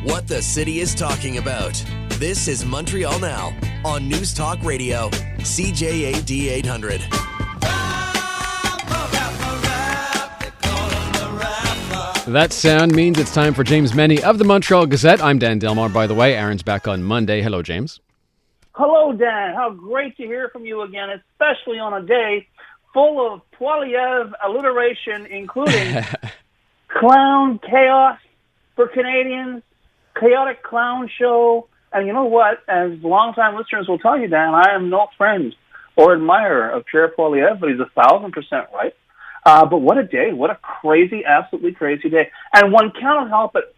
What the city is talking about. This is Montreal Now on News Talk Radio, CJAD 800. That sound means it's time for James Mennie of the Montreal Gazette. I'm Dan Delmar, by the way. Aaron's back on Monday. Hello, James. Hello, Dan. How great to hear from you again, especially on a day full of Poiliev alliteration, including clown chaos for Canadians, chaotic clown show. And you know what? As longtime listeners will tell you, Dan, I am no friend or admirer of Pierre Poiliev, but he's 1,000% right. But what a day. What a crazy, absolutely crazy day. And one cannot help but,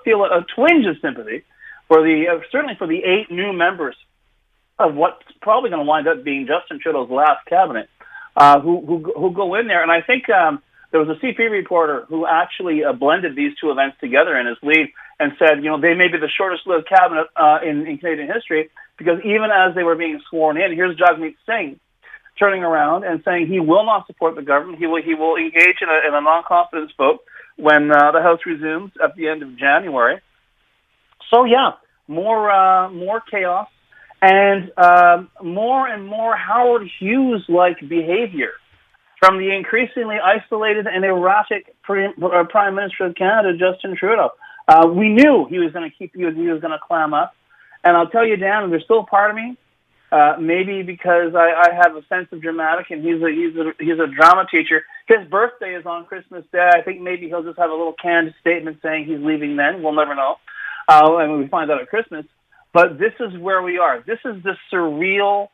feel a twinge of sympathy for certainly for the 8 new members of what's probably going to wind up being Justin Trudeau's last cabinet, who go in there. And I think there was a CP reporter who actually blended these two events together in his lead and said, they may be the shortest-lived cabinet in Canadian history, because even as they were being sworn in, here's Jagmeet Singh turning around and saying he will not support the government. He will engage in a non-confidence vote when the House resumes at the end of January. So yeah, more chaos and more and more Howard Hughes-like behavior from the increasingly isolated and erratic Prime Minister of Canada, Justin Trudeau. We knew he was going to clam up, and I'll tell you, Dan, there's still a part of me. Maybe because I have a sense of dramatic, and he's a drama teacher. His birthday is on Christmas Day. I think maybe he'll just have a little canned statement saying he's leaving then. We'll never know. And we find out at Christmas. But this is where we are. This is the surreal,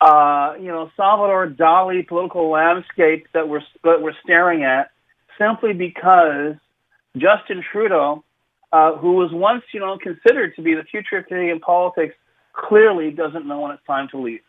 Salvador Dali political landscape that we're staring at, simply because Justin Trudeau, who was once considered to be the future of Canadian politics, clearly doesn't know when it's time to leave.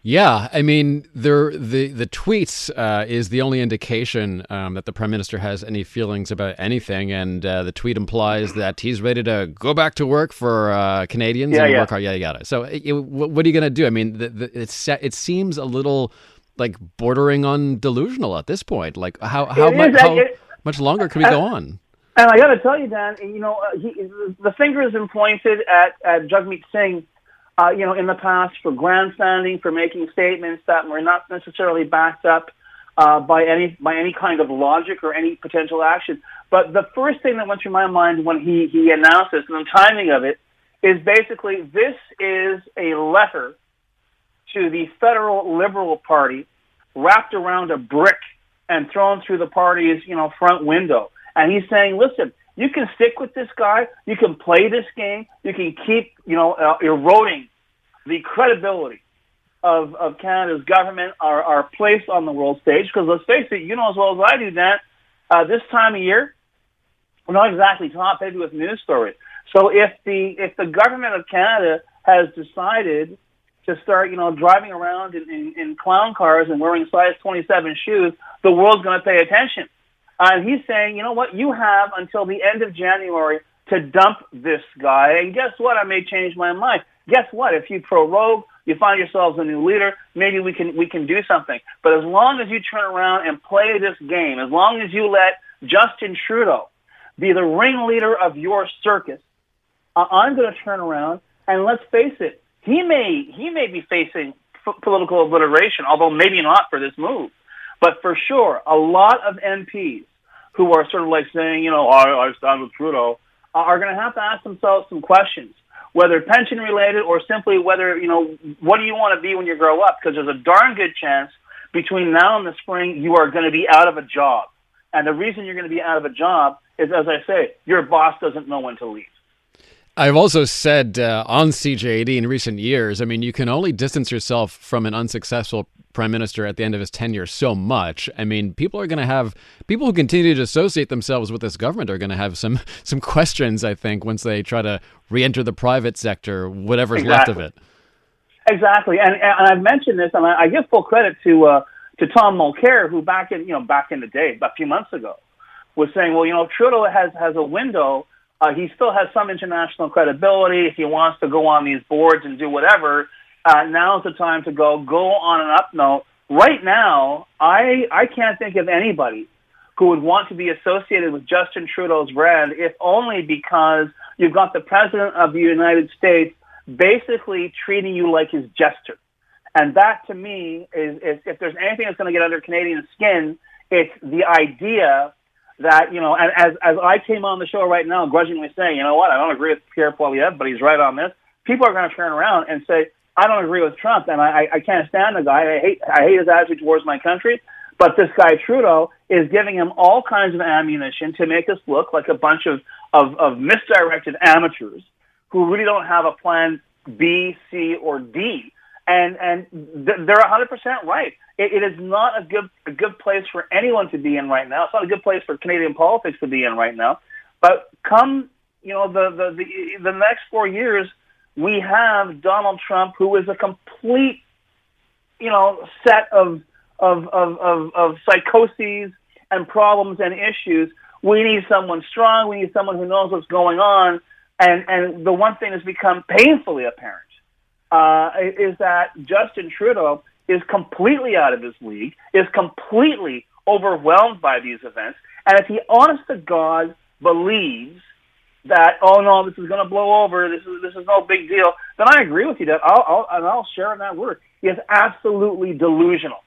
Yeah, I mean, the tweets is the only indication that the Prime Minister has any feelings about anything, and the tweet implies that he's ready to go back to work for Canadians and work hard, yada, yada. So what are you going to do? I mean, it seems a little like bordering on delusional at this point. Like, how much longer can we go on? And I got to tell you, Dan, the finger has been pointed at Jagmeet Singh, in the past for grandstanding, for making statements that were not necessarily backed up by any kind of logic or any potential action. But the first thing that went through my mind when he announced this, and the timing of it, is basically this is a letter to the federal Liberal Party wrapped around a brick and thrown through the party's front window. And he's saying, listen, you can stick with this guy. You can play this game. You can keep, eroding the credibility of Canada's government, our place on the world stage. Because let's face it, you know as well as I do, Dan, this time of year, we're not exactly top-heavy with news stories. So if the government of Canada has decided to start, driving around in clown cars and wearing size 27 shoes, the world's going to pay attention. And he's saying, you know what, you have until the end of January to dump this guy. And guess what? I may change my mind. Guess what? If you prorogue, you find yourselves a new leader, maybe we can do something. But as long as you turn around and play this game, as long as you let Justin Trudeau be the ringleader of your circus, I'm going to turn around and let's face it, he may be facing political obliteration, although maybe not for this move. But for sure, a lot of MPs who are sort of like saying, I stand with Trudeau, are going to have to ask themselves some questions, whether pension-related or simply whether, what do you want to be when you grow up? Because there's a darn good chance between now and the spring you are going to be out of a job. And the reason you're going to be out of a job is, as I say, your boss doesn't know when to leave. I've also said on CJAD in recent years, I mean, you can only distance yourself from an unsuccessful prime minister at the end of his tenure so much. I mean, people who continue to associate themselves with this government are going to have some questions, I think, once they try to re-enter the private sector, whatever's left of it. Exactly. And I've mentioned this, and I give full credit to Tom Mulcair, who back in the day, about a few months ago, was saying, well, Trudeau has a window. He still has some international credibility. If he wants to go on these boards and do whatever, now's the time to go on an up note. Right now, I can't think of anybody who would want to be associated with Justin Trudeau's brand, if only because you've got the President of the United States basically treating you like his jester. And that, to me, is if there's anything that's going to get under Canadian skin, it's the idea that, you know, and as I came on the show right now, grudgingly saying, you know what, I don't agree with Pierre Poilievre, but he's right on this, people are going to turn around and say, I don't agree with Trump, and I can't stand the guy. I hate his attitude towards my country. But this guy Trudeau is giving him all kinds of ammunition to make us look like a bunch of misdirected amateurs who really don't have a plan B, C, or D. And they're 100% right. It is not a good place for anyone to be in right now. It's not a good place for Canadian politics to be in right now. But come, you know, the next 4 years, we have Donald Trump, who is a complete, you know, set of psychoses and problems and issues. We need someone strong. We need someone who knows what's going on. And the one thing that's become painfully apparent is that Justin Trudeau is completely out of his league, is completely overwhelmed by these events. And if he, honest to God, believes that, oh no, this is going to blow over, this is no big deal, then I agree with you that I'll share in that word. He is absolutely delusional.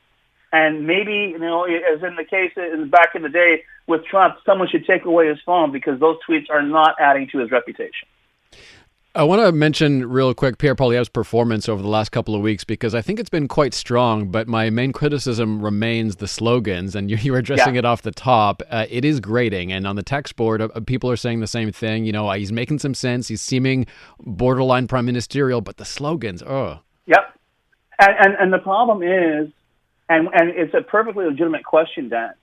And maybe, you know, as in the case back in the day with Trump, someone should take away his phone because those tweets are not adding to his reputation. I want to mention real quick Pierre Poilievre's performance over the last couple of weeks because I think it's been quite strong, but my main criticism remains the slogans, and you were addressing it off the top. It is grating, and on the text board, people are saying the same thing. You know, he's making some sense. He's seeming borderline prime ministerial, but the slogans, Yep. And the problem is, and it's a perfectly legitimate question, Dan,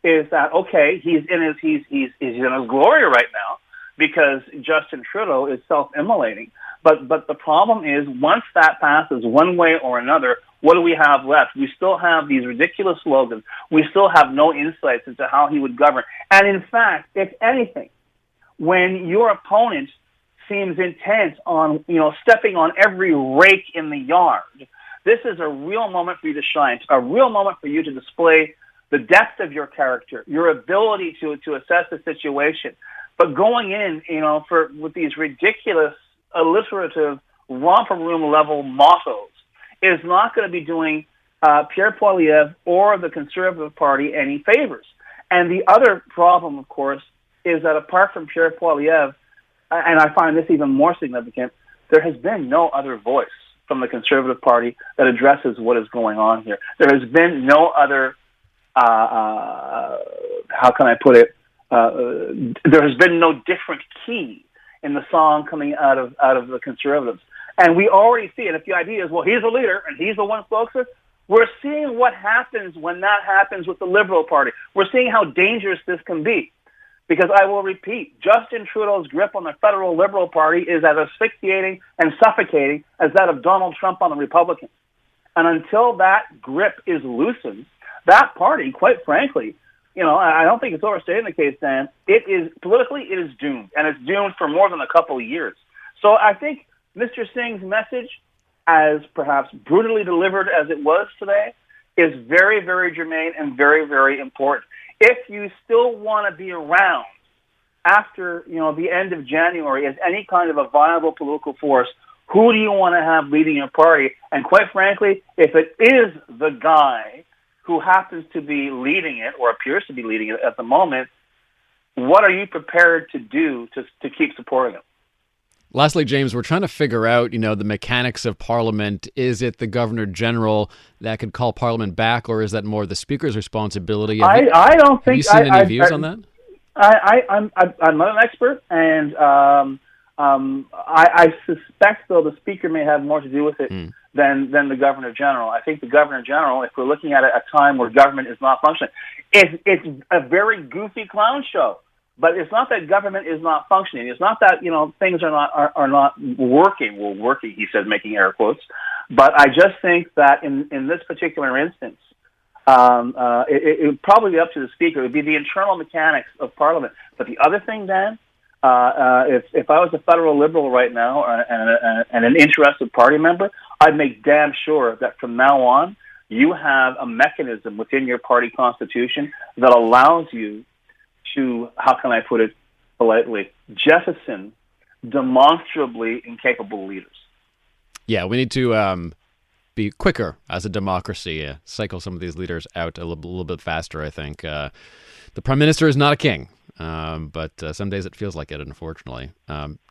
is that, okay, he's in his glory right now, because Justin Trudeau is self-immolating. But the problem is, once that passes one way or another, what do we have left? We still have these ridiculous slogans. We still have no insights into how he would govern. And in fact, if anything, when your opponent seems intent on, you know, stepping on every rake in the yard, this is a real moment for you to shine, a real moment for you to display the depth of your character, your ability to assess the situation. But going in, you know, with these ridiculous, alliterative, romper room level mottos is not going to be doing Pierre Poilievre or the Conservative Party any favors. And the other problem, of course, is that apart from Pierre Poilievre, and I find this even more significant, there has been no other voice from the Conservative Party that addresses what is going on here. There has been no other, how can I put it, there has been no different key in the song coming out of the Conservatives. And we already see it. If the idea is, well, he's a leader and he's the one spokesman, we're seeing what happens when that happens with the Liberal Party. We're seeing how dangerous this can be. Because I will repeat, Justin Trudeau's grip on the federal Liberal Party is as asphyxiating and suffocating as that of Donald Trump on the Republicans. And until that grip is loosened, that party, quite frankly, you know, I don't think it's overstating the case, Dan. It is doomed, and it's doomed for more than a couple of years. So I think Mr. Singh's message, as perhaps brutally delivered as it was today, is very, very germane and very, very important. If you still want to be around after, you know, the end of January as any kind of a viable political force, who do you want to have leading your party? And quite frankly, if it is the guy who happens to be leading it or appears to be leading it at the moment, what are you prepared to do to keep supporting him? Lastly, James, we're trying to figure out, you know, the mechanics of Parliament. Is it the Governor-General that could call Parliament back, or is that more the Speaker's responsibility? I don't think... Have you seen any views on that? I'm not an expert, and I suspect, though, the Speaker may have more to do with it than the Governor-General. I think the Governor-General, if we're looking at a time where government is not functioning, it's a very goofy clown show. But it's not that government is not functioning. It's not that, you know, things are not working. Well, working, he said, making air quotes. But I just think that in this particular instance, it would probably be up to the Speaker. It would be the internal mechanics of Parliament. But the other thing, Dan, if I was a federal Liberal right now and an interested party member, I'd make damn sure that from now on, you have a mechanism within your party constitution that allows you to, how can I put it politely, jettison demonstrably incapable leaders. Yeah, we need to be quicker as a democracy, cycle some of these leaders out a little bit faster, I think. The Prime Minister is not a king, but some days it feels like it, unfortunately.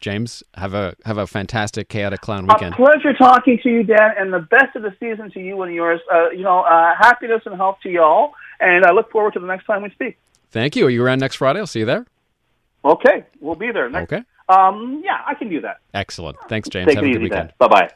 James, have a fantastic, chaotic clown weekend. A pleasure talking to you, Dan, and the best of the season to you and yours. Happiness and health to you all, and I look forward to the next time we speak. Thank you. Are you around next Friday? I'll see you there. Okay, we'll be there. Okay. Yeah, I can do that. Excellent. Thanks, James. Take Have it a easy, good weekend. Bye-bye.